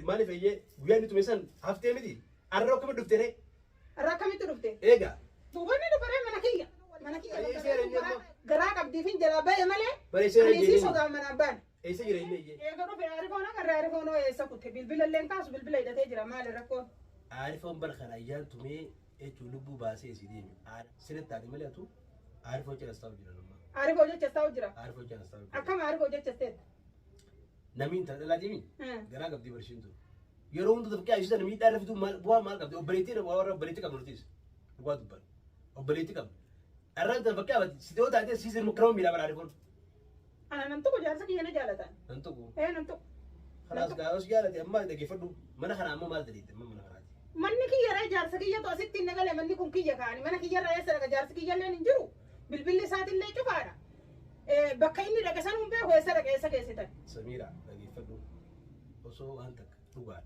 مالي في وياني تمسن هفتة مدي أروح كم دفتره الرقم تدفته إيجا توبني دفره مناكية مناكية قراك بدي فين جلابة يمله بريسير أنا صدا من أبان إيش يجري قالوا في عارفونا عارفونا سكوت بالبل اللي انكاس بالبل إذا تجرا مال الركو عارفهم برخنا أيام تومي تولبو باسي سيدين سنة تاني ملي أتو عارفه كذا استوجر لما عارفه جت استوجرا عارفه كذا استوجر أكمل عارفه جت استد نمين تلا ديمين قراك بدي برشيندو يرون تبكي عايشة نمين تعرف تو مال بوا مال قبل وبريتي وورا بريتي قبل نوتيس بوا دبل وبريتي قبل الرجل تبكي عبد سيدو تعطي سيزن مكرم بيلا بعرفون أنا ننتقو جالسة كي أنا جالتا ننتقو إيه ننتقو خلاص قاوس جالتي أما إذا كيفدو ما نخنا أمو مال دريد ما نخنا مني كي يرى جالسة كي يتو أسيت النقل مني كم كي يكاني منا كي يرى يسرق جالسة كي يلا ننجرو بالبل ساعة اللي تفارا بكيني ركسان هم بيه يسرق يسرق يسرق سميرة لقي فدو وصو أنتك تقول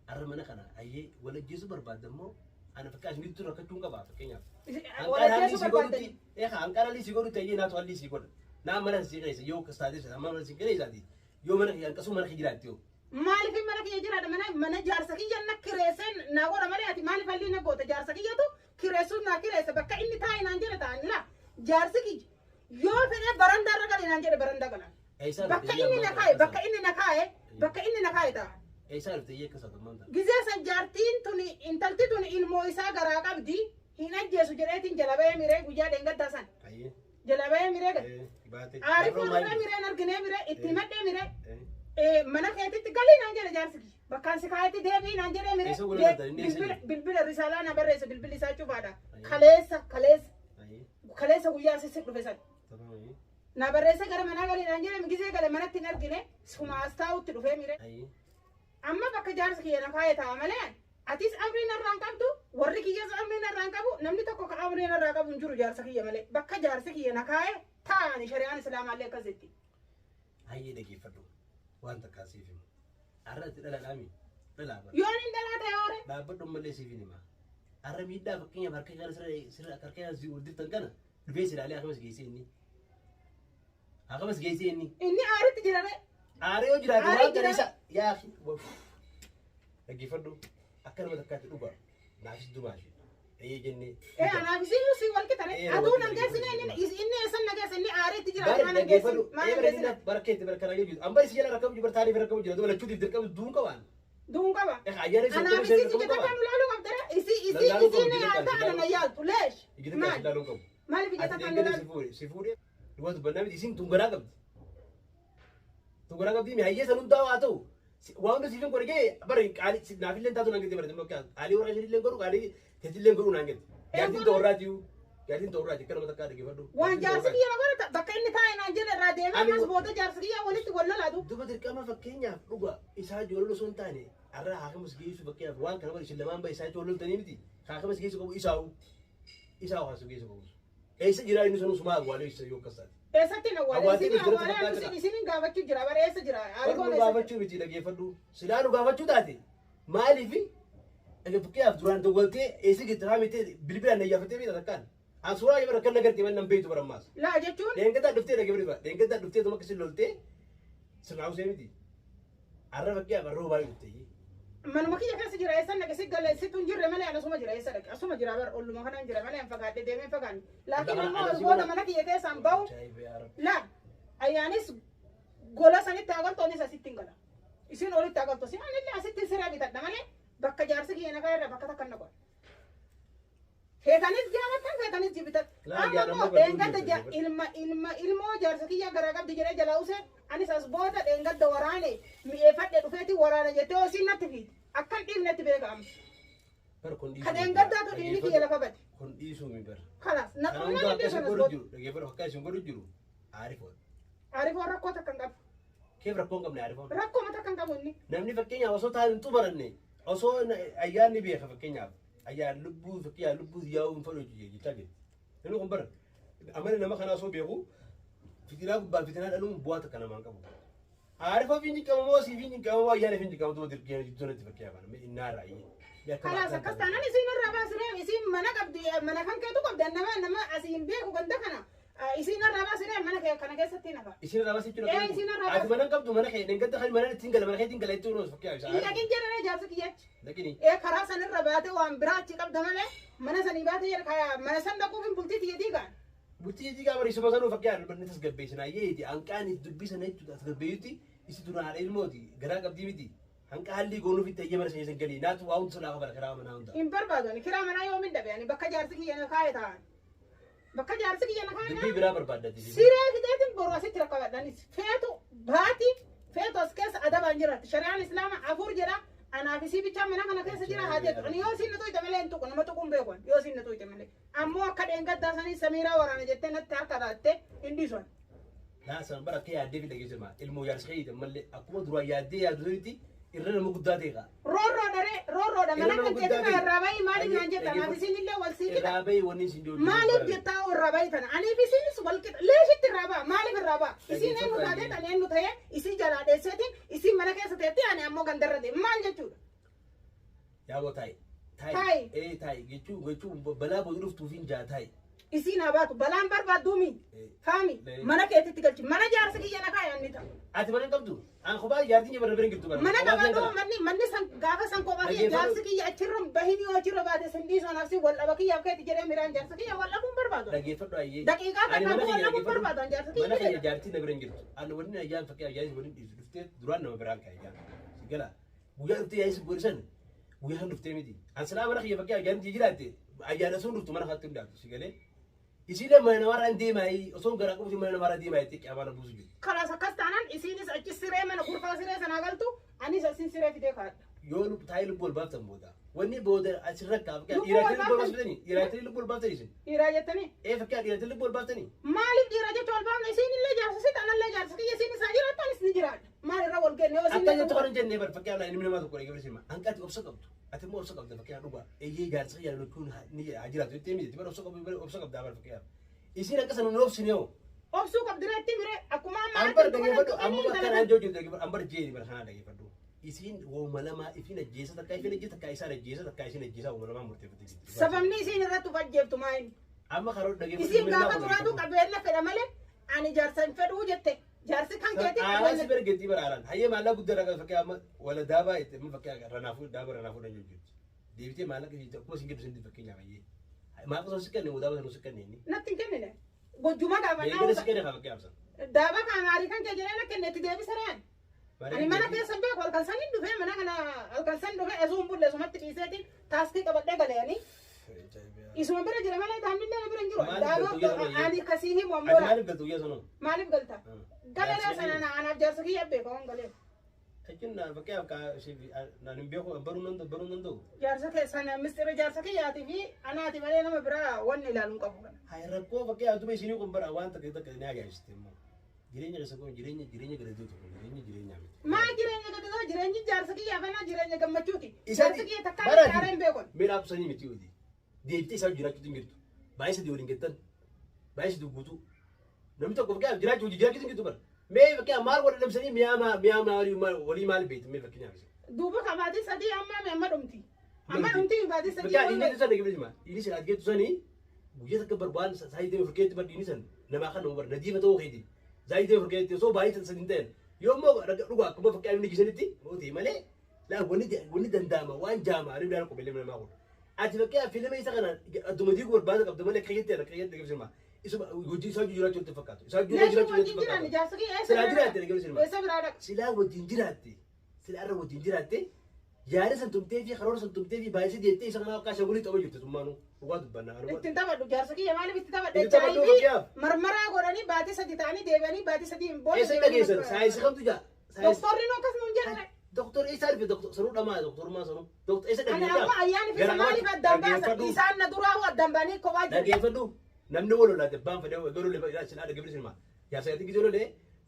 أرى ما نخنا أيه ولا جيسو برباد مو أنا فكاش نيتو ركتون كبار فكينيا أنكار هالي سيقولتي إيه أنكار هالي سيقولتي تيجي ناتو هالي سيقول نعم منا سيقولي يو كستاديس أما منا سيقولي زادي يو منا ينكسو منا خجلاتيو مالي في منا كي يجرا منا جارسكي جنة كريسن ناقورا مرياتي مالي فالي نقوت جارسكي يتو كريسو نا كريسة بكا إني تاي نانجرة تاني لا جارسكي يو فينا براندا رجالي نانجرة براندا كلا بكا إني نكاي بكا إني نكاي تا إيسا رفتي كسر المنطقة جزء سنجارتين توني إنتلتي توني المويسا غراقة بدي هنا جيسو جريتين جلابة ميري وجا دينغا داسان جلابة ميري عارفو نرى ميري نرغني ميري اتمت ميري منا خيتي تقالي نانجر جارسكي بكان سكايتي ديبي نانجر ميري بالبل الرسالة نبرس بالبل ساچو بادا خليسا ويا سيسك بفسد نبرس غير منا غالي نانجر مجزي غير منا تنرغني سما استاو تدفه ميري أما بك جارسكي أنا كاية تعملين أتيس أمرنا الرانكابو وريكي جالس أمرنا الرانكابو نمني تكو كأمرنا الرانكابو نجرو جارسكي ملك بك جارسكي أنا كاية تاني شريان السلام عليك زتي هاي دقي فدو وانت كاسيفين أردت لا الأمي لا يونين دلا تيوري لا بدو ملي سيفين ما أرمي دا فكيني بركي قال سر كركي زي ودي تنكنا البيس عليه خمس جيسيني خمس جيسيني إني أردت جرا أريو جرا ما تريسا يا أخي لقي فدو أكل ما تكاتي دوبا نافس دوماشي أي جنة أنا بزينو سي والكترة أدونا جالسين إني أصلا جالسين إني أريد تجرا أنا جالسين ما أنا بركيت بركنا يجود أم بس يلا ركب جبر تاري بركب جرا دولا شو تدركب دون كمان أنا بزينو كده كم لالو قبضة إسي أنا نيال ليش ما اللي بيجي تكلم سيفوري الوقت برنامج إسين تونغرا قبضي مهيّة سنون داواتو وانو سيفين كوريكي بري علي نافلين تاتو نانجدي بري دموكان علي ورا جري لين كورو علي تجلين كورو نانجد جاتين دوراتي كلام تكاري كيفادو وان جارسكي أنا قلت بكيني تاي نانجل رادي ما بس بودا جارسكي ولي تقول لا دو دوبا تركما فكينيا روبا إسحاق جولو سون تاني أرى حاكم سجيسو بكيا وان كلام بري سلمان باي إسحاق جولو تاني متي حاكم سجيسو كم إسحاق حاسو جيسو كم إيش جرا إنه سنو سماه والي إيش يوم كسر Eessatti na waale isin gaafachuu jira bara eessa jira arifoon gaafachuu miti dhageeffadhu silaanu gaafachuu taate maaliif fakkiyaaf duraan dawwaltee eessi gittiraa miti bilbilaan na iyyafatee beekta takkaan an suuraa yoo rakkan nagartee man nan beektu barammaas laa jechuun dheengataa dhuftee dheengataa dhuftee tuma akkasii loltee sirnaawusee miti arra fakkiyaaf arroo baay'ee dhuftee manuma kiyya keessa jira eessa naqasi galleessitu hin jirre malee anasuma jira eessa dhaqe asuma jira bar olluma kanaan jira malee an fagaadhe deemee fagaanne laakiin ammoo as booda mana kiyya keessaan bahu laa ayyaanis gola sanitti agaltoonis asitti hin gala isin olitti agalto si anillee asitti siree bitadha malee bakka jaarsi kiyya nagaa irra bakka takkan naqon feetanis jaalattan feetanis jibitat amma immoo dheengadda ilmoo jaarsa kiyya garaa qabdi jedhee jalaa usee anis as booda dheengadda waraane mi'eeffadhe dhufeeti waraana jettee hoosiin natti fiiti akkan dhiibnetti beekama ka dheengaddaatu dhiini kiyya lafa bade kun dhiisuu mi bar kalas naqamnaan iddoo sanas booda dhageeffadhu akka isin godhu jiru arifoon rakkoo takkan qabu keef rakkoon qabne arifoon rakkoo mata kan qabu inni namni fakkeenyaaf osoo taa'an hin xumaranne osoo ayyaanni beeka fakkeenyaaf ayyaan lubbuu fakkiyaa lubbuu yaa'uu hin fadhu jechaa jiru inni kun bara amala nama kanaa osoo beeku fitinaa gubbaa fitinaa dhaluun bu'aa takka namaan qabu arifa fi inni qabamoo si fi inni qabamoo ayyaana fi inni qabamoo dirqee jiddonatti fakkiyaa kana innaa raayee kalas akkas taanaan isin irraa baasiree isin mana qabdi mana kan keetu qabdi nama asiin beeku ganda kana Isin arraba siree mana kee kana keessatti nafa. Isin arraba sichuudha. Isin arraba. Ati mana qabdu mana kee dengata kan mana tingala mana kee tingala itu roos fakkiyaa isaa. Lakin jedhanii jaarsa kiyyachi. Lakini. Karaa sanirra baate waan biraa achi qabda malee mana sanii baate jedha kaya mana san dhaquuf hin bultii tiyyadii gaan. Bultii tiyyadii gaa bari suma sanuu fakkiyaa dubbanni tasgabbeessinaa yeeti hanqaan dubbisana jechuudha tasgabbeeyyutti isi duraan haadha ilmooti garaa qabdii miti. Hanqa halli goonuuf itti eeyyama sana galii naatu waa hundi solaafa bara kiraa manaa hunda. Hin barbaadu kiraa manaa yoo min dhabe bakka jaarsi kiyya kaa'e ta'an. Bakka jaarsi kiyya na kaa'e. Dubbii biraa barbaadatti. Siree fiteetiin boru asitti rakkabadhanis feetu baati feetu as keessa adabaan jiraatti shari'aan islaama afur jedha anaaf isii bichaa mana kana keessa jira haa jedhu ani yoo siin tuyte malee hin tuqu nama tuquun beekon yoo siin tuyte malee ammoo akka dheengaddaa sanii samiiraa waraana jettee natti harka dhaatte hin dhiisan. Naasan bara akka yaaddee fi dhageessima ilmoo jaarsa keeyita malee akkuma duraan yaaddee yaadduutti irra nama guddaa ta'eqa. Roorroodha mana kan keessatti irraa baay'ee maaliif naan jettan anaaf isiin illee wal sii irraa baay'ee wanni isin jiru. Maaliif jettaa irraa baay'ee tana aniif isiinis wal qixa leeshitti irraa ba'a maaliif irraa ba'a isiin eenyu taatee tan eenyu ta'ee isii jalaa dheesseetiin isiin mana keessa teetti ani ammoo gandarra deemu maal jechuudha. Yaaboo taa'i. Taa'i. Taa'i jechuun balaa booduu dhuftuufiin jaa taa'i. Isiin habaatu balaan barbaadduumi faami mana keetitti galchi mana jaarsa kiyya na kaaya inni ta'a. Ati mana qabdu an kophaa jaartiin bara bira girtu bara. Mana qabaduu manni san gaafa san kophaa kiyya jaarsi kiyya achirra bahin yoo achirra baate san dhiisoo nafsi wal dhaba kiyyaaf keetti jedhee miraan jaarsa kiyya wal dhabuun barbaadu. Dhageeffadhu ayyee. Daqiiqaa kan dhabu wal dhabuun barbaadu jaarsa kiyya. Mana kiyya jaartiin na bira girtu. Ani wanni ayyaan fakkii ayyaan wanni dhiisu dhuftee duraan nama biraan ka'e ayyaan. Sigala guyyaa dhuftee yaa'is boorisan guyyaa kan dhuftee miti. An silaa mana kiyya fakkii ayyaan jiraatte ayyaana sun dhuftu mana kaatti hundaatu sigalee. Isiile mana namarraa hin deemaayi osoo garaa qabuuti mana namarraa deemaayi itti qiyaamaa na buusu jiru. Kalaas akkas taanaan isiinis achi siree mana gurfaa siree sanaa galtu anis asin siree fidee kaadha. Yoo taa'ee lubbuu ol baaftan booda wanni booda asirra kaaf dhiiraatiin lubbuu ol baaftanii dhiiraatiin lubbuu ol baaftanii isin. Dhiiraa jettanii. Fakkiyaa dhiiraatiin lubbuu ol baaftanii. Maaliif dhiira jechuun ol baafna isiin illee jaarsa si tanallee jaarsa kiyya isiin isaa jiraattu anis ni jiraadha. Maalirra wal genne yoo akka jettu kan hin jennee bar fakkiyaa inni nama tokko dhagee barsiima hanqaati obsa qabdu ati immoo obsa qabda fakkiyaa dhugaa eeyyee jaarsa kiyyaa lukkuun ni jiraatu jettee miti bar obsa qabdaa bar fakkiyaa. Isin akka sana nuuf sineo. Obsuu qabdireetti mire akkuma ambar dhageeffadhu amma akka naan jooju dhageeffadhu ambar jeeni bara kanaa dhageeffadhu. Isin wooma lamaa ifin ajjeesa takkaa ifin ajjeesa takkaa isaan ajjeesa takkaa isin ajjeesa wooma lamaa murteeffate jirti. Sababni isin irratti ufajjeeftu maali? Amma karoo dhageeffadhu. Isin gaafa duraatu qabeenya fedha malee ani jaarsa hin fedhuu jette. Jaarsi kan keetii qabeenya. Bara geetii baraaran hayyee maallaa guddaa dhagaa fakkii amma wala daabaa itti amma fakkii ranaafuu daabaa ranaafuu dhan jechuudha. Deebitee maallaqa fi akkuma isin geddu isin fakkeenyaaf hayyee. Maaqa osoo si kenne daabaa sana si kenne inni. Natti hin kennine. Gojjuma gaafa dhaabaa. Si kenne haa fakkii absan. Daabaa kan maarii kan kee jedhee na kennetti deebisareen. Ani mana keessa beeku halkan sanin dhufee mana kana halkan san dhufee asuun bulle sumatti dhiiseetiin taaskii qabadhee galeeni. Isuma bira jira malee daandillee na bira hin jiru. Daabaa ani kasii himu ammoo. Maaliif galtu guyyaa sanoo? Maaliif galta? Galee sana anaaf jaarsa kiyya beeku waan galee. Akin na fakkii akka naan hin beeku baruu nan ta'u. Jaarsa keessan mistira jaarsa kiyyaati fi anaati malee nama biraa wanni ilaaluun qabu kana. Haa rakkoo fakkii atuma isinii kun bara waan takka ni agaajiste immoo. Jireenya keessa kun jireenya gadadoo tokko jireenya miti. Maa jireenya gadadoo jireenyi jaarsa kiyyaa kana jireenya gammachuuti. Jaarsa kiyya takka gaara hin beekon. Miidhaa qusanii miti hoji. Deebitee isaa jiraachuutu hin jirtu. Baay'ee sadii waliin gettan. Baay'ee sadii guutuu. Namni tokko fakkii jiraachuutu hin jirtu bara. Mee fakkii maal wal dhabsanii mi'aa walii maal beektu mee fakkii nyaabise. Duuba kabaatii sadii amma dhumti. Amma dhumti baatii sadii. Fakkii inni sana gibira jima. Inni sana geetu sanii guyyaa takka barbaan saayitee furkeetti bar inni san namaa kan nama bar nadiifa ta'uu keeti. Saayitee furkeetti osoo baay'ee sadii ta'en yoo immoo dhugaa akkuma fakkii inni gisanitti mootii malee laa wanni danda'ama waan jaama ani bilaan qopheelee namaa kun. Ati fakkii fiilama isa kana adduma diiguu barbaada qabda malee kayyattee gibira isuma hojii isaa jiraachuu itti fakkaatu. Isaa jiraachuu itti fakkaatu. Silaa jiraatte dhaggeeffatu sinima. Silaa wajjin jiraatte. Silaa irra wajjin jiraatte. Yaada san tumtee fi karoora san tumtee fi baay'isee jettee isa kana akka shagulii tapha jirtu summaanuu dhugaa dubbannaa. Ittiin taphadhu jaarsa kiyya maaliif itti taphadhe? Marmaraa godhanii baatii sadii ta'anii deebi'anii baatii sadii hin boone. Eessa dhageessan? Saayinsi kamtu jaa? Doktorri noo akkas nuun jedhame. Doktor isa arfe doktor sanuu dhamaa doktorummaa sanuu. Doktor isa dhageessan. Ani amma ayyaani fi maaliif addaan baasa? Isaan na duraa addaan baanii kophaa jiru. Dhageeffadhu. Namni wal lolaate baan fedhe garuu lefa sin ada gibir sinma jaarsa yatti gidoo lole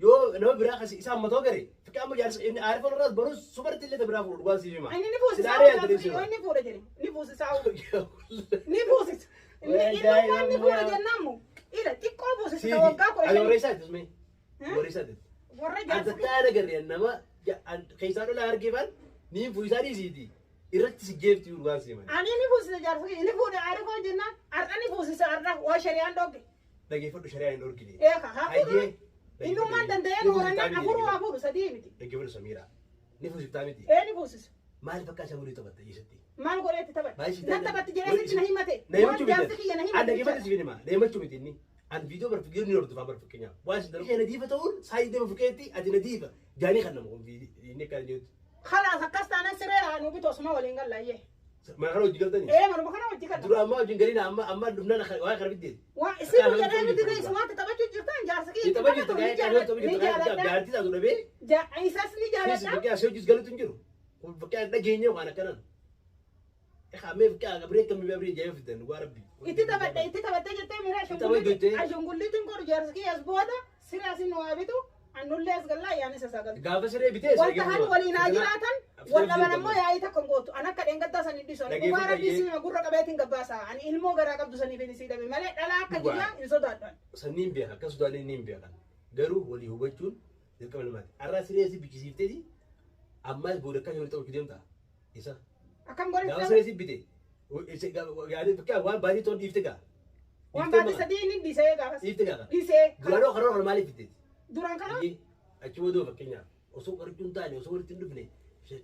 yoo nama biraa kasi isa matoo gare fakki amma jaarsa inni arifo irraa baruu subarti illee biraa fuudhu waan siifima inni fuudha jedhe ni fuusisa ni fuusisa inni fuudha jennaamu ila xiqqoo fuusisa waggaa kudha shanii warreessaati usme warreessaati warra jaarsa taana garee nama keessaa dhola argeefan ni fuusaa dhiisiiti irratti si geefti urgaan siima. Ani ni fuusisa jaarsa ni fuudha arifoo jennaan arra ni fuusisa arra waa shari'aan dhogge dhaggeeffadhu shari'aa hin dhorkine. Hayyee. Innummaan danda'ee nooranne afuru sadii miti. Dhaggeeffadhu Samiiraa. Ni fuusiftaa miti. Ni fuusis. Maaliif akka ashaburii taphatta dhiisatti? Maal godheetti taphate? Na taphatti jedhee sitti na himate. Na himachuu miti. An dhaggeeffadhu si finima. Na himachuu miti inni. An viidiyoo barfigee ni hordofaa barfakkeenyaaf. Waan si darbu. Nadiifa ta'uun saayii deema fukeetti ati nadiifa. Jaanii kan nama inni akka jirtu. Khalaas akkas taanaan siree nu bitu osuma waliin gallaayyee. Mana kana hojii galtanii? Manuma kana hojii galtanii. Dura ammaa hojiin galiin amma dhufnaan waa kana bitteeti. Waa isin jedhee miti reessi waan taphachuu jirtan jaarsakii. Taphachuu jirtan jaartii taatu dhabee. Isas ni jaaladha. Fakkii asii hojiis galuutu hin jiru. Fakkii dhageenye waan akkanaan. Amee fakkii agabree kamii abree jaayee fidan waa rabbi. Itti taphattee jettee miira ashangulliitiin godhu jaarsakii as booda siree asin waa bitu. Annullee as gallaa ayyaani sasagal. Gaafa siree bitee wanta han waliin haa jiraatan wanta banammoo yaa'ii takka hin gootu. An akka dheengaddaa san hin dhiisu. Dhugaa rabbii sinima gurra qabeetiin gabbaasa. Ani ilmoo garaa qabdu saniif hin isii dhabe malee dhalaa akka jirraa hin sodaadhan. Sanniin beeka akka sodaadhan hin beekan. Garuu walii hubachuun dirqama namaati. Arraa siree si bichisiifteeti ammaas booda akka yoo ta'u deemta. Isa. Akkam godhe gaafa siree si bitee. Yaadee fakkii waan baadii toon dhiifte gaa. Waan baadii sadii inni dhiisee gaafas. Dhiifte gaa. Dhiisee. Duraanoo karoora maaliif bitteeti? Duraan kana? Achi wadoo fakkeenyaaf osoo qarqartuun taane osoo walitti hin dhufne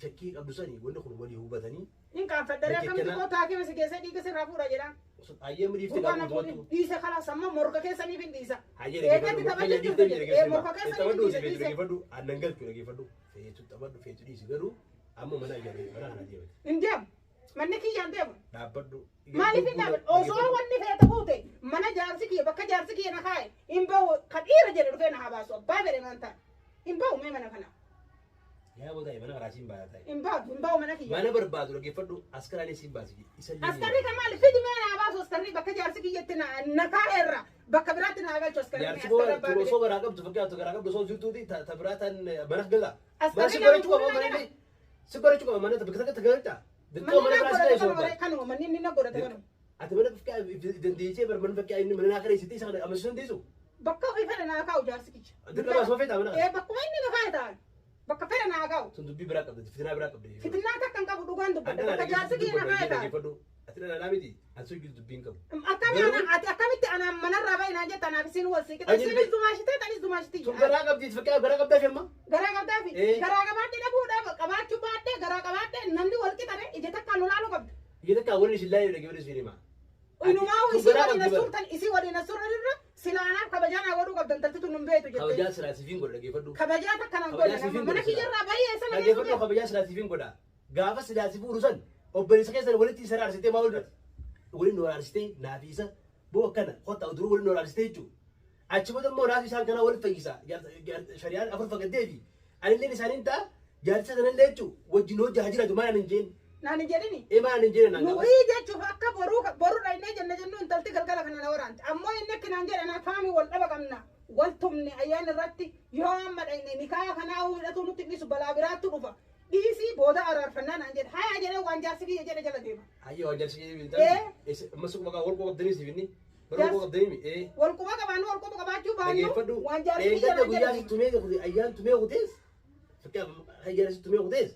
shakkii qabdu sanii wanni kun walii hubatanii. Hin qaanfaddaree akkamitti koo taakee si keessa dhiiga sirraa fuudha jedha. Ayyee midhiifte gaafa dubbatu. Dhiise kalaas amma morka keessaniif hin dhiisa. Ayyee dhaggeeffadhu. Morka keessaniif hin dhiisa. Dhaggeeffadhu aannan galchu dhaggeeffadhu. Feetu taphadhu feetu dhiisi garuu amma mana ijaaree mana kana deemate. Hin deemu. Manni kiyyaan deemu. Dhaabbadhu. Maaliif hin dhaabbadhu? Osoo wanni feeta fuute mana jaarsi kiyya bakka jaarsi kiyya na kaa'e hin bahu ka dhiira jedhe dhufee na haa baasu abbaa fedhe man ta'a. Hin bahu mee mana kana. Yaa booda mana karaasiin baayaa ta'e. Hin bahu mana kiyya. Mana barbaadu dhaggeeffadhu askaraalee siin baasi. Askarri kan maali fidi mee na baasu askarri bakka jaarsi kiyyatti na kaa'eerra bakka biraatti na galchu askarri. Jaarsi boo osoo garaa qabdu fakkaatu garaa qabdu osoo jirtuuti ta biraataan mana gala. Mana si gorachuu qaba mana si gorachuu qaba mana bakka takka galcha. Dirqama mana biraas ta'e soba. Kanuma manni inni na godhate kanuma. Ati mana fakkaa dandeessee bar mana fakkaa inni mana naa kareessitee isa kana amansiisuu dandeessu. Bakka ofii fedhe naa kaa'u jaarsi kiyya. Dirqama asuma feetaa mana. Bakkuma inni na kaa'e ta'a. Bakka fedhe naa kaa'u. Sun dubbii biraa qabdi fitinaa biraa qabdi. Fitinaa takka hin qabu dhugaan dubbadha. Bakka jaarsi kiyya na kaa'e ta'a. Ati na laa miti ati sun dubbiin qabu. Akkamitti anaan manarraa bahe naan jetta anaaf isin wal siiqita. Isinis dumaashitee tanis dumaashitii. Sun garaa qabdi fakkaa garaa qabdaa femma. Garaa qabdaa fi garaa qabaadhee dhabuudhaaf qabaachuu baadhee garaa qabaadhee namni wal qixare ija takkaan lolaaluu qabdi. Ija takkaan waliin ishillaa dhaggeeffadhu siin himaa. Inumaa isii waliin asurtan isii waliin asurranirra silaanaaf kabajaa naa godhuu qabdan taltitu nun beetu jettee. Kabajaa silaasifiin godha dhaggeeffadhu. Kabajaa takka nan godha mana kiyyarraa baay'ee sana dhaggeeffadhu kabajaa silaasifiin godha. Gaafa silaasifuu dhusan obboleessa keessan walitti isa raarsitee maa oolchate. Waliin nooraarsitee naafiisa boo akkana qotta uduruu waliin nooraarsitee jechuudha. Achi booda immoo naafi isaan kanaa walitti fayyisa. Shari'aan afur fagattee fi anilleen isaaniin ta'a jaartisa sanallee jechuudha. Wajjin hojjaa jiraatu maal hin jeen. Naan hin jedhini. Maal hin jeen naan. Nuyi jechuuf akka boruudha inni jenna jennu intalti galgala kana na waraante. Ammoo inni akka naan jedhan afaami wal dhaba qabna. Wal tumne ayyaan irratti yoo amma dhaqne nikaa kanaa hidhatu nutti dhiisu balaa biraatti dhufa. Dhiisii booda araarfannaa naan jedha. Haa jedhee waan jaarsi kiyya jedhe jala deema. Hayyee waan jaarsi kiyya jedhe. Masuq maqaa wal qabdanii sifinni. Wal qabdanii wal quba qabaannu wal quba qabaachuu baannu waan jaarsi kiyya jedhe. Guyyaa tumee ayyaan tumee kutees. Fakkaa ayyaan tumee kutees.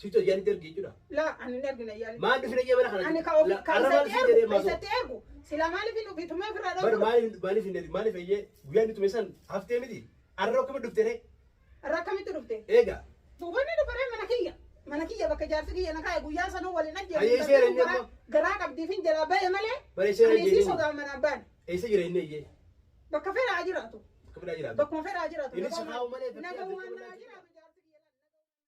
Situ ayyaan itti ergi jechuudha. Laa ani hin ergine ayyaan. Maal dhufin ayyaan mana kana. Ani ka ofii kaasatti ergu. Sila maaliif hin dhufi tumee ofirraa dhawuu. Maaliif hin ergi maaliif ayyee guyyaa inni tumee san haftee miti. Arra akkamitti dhuftee ree. Arra akkamitti dhuftee. Eegaa. Tuubanni dhufaree mana kiyya bakka jaarsi kiyya na kaa'e guyyaa sanuu waliin Ayyee seera inni amma. garaa qabdiif hin jala bahe malee. Bare seera inni si sodaa mana abbaan. Eessa jira inni ayyee. Bakka fedhaa jiraatu. Bakka fedhaa jiraatu. Bakkuma fedhaa jiraatu. Inni si kaa'u malee. Nagaa waan naa jiraatu.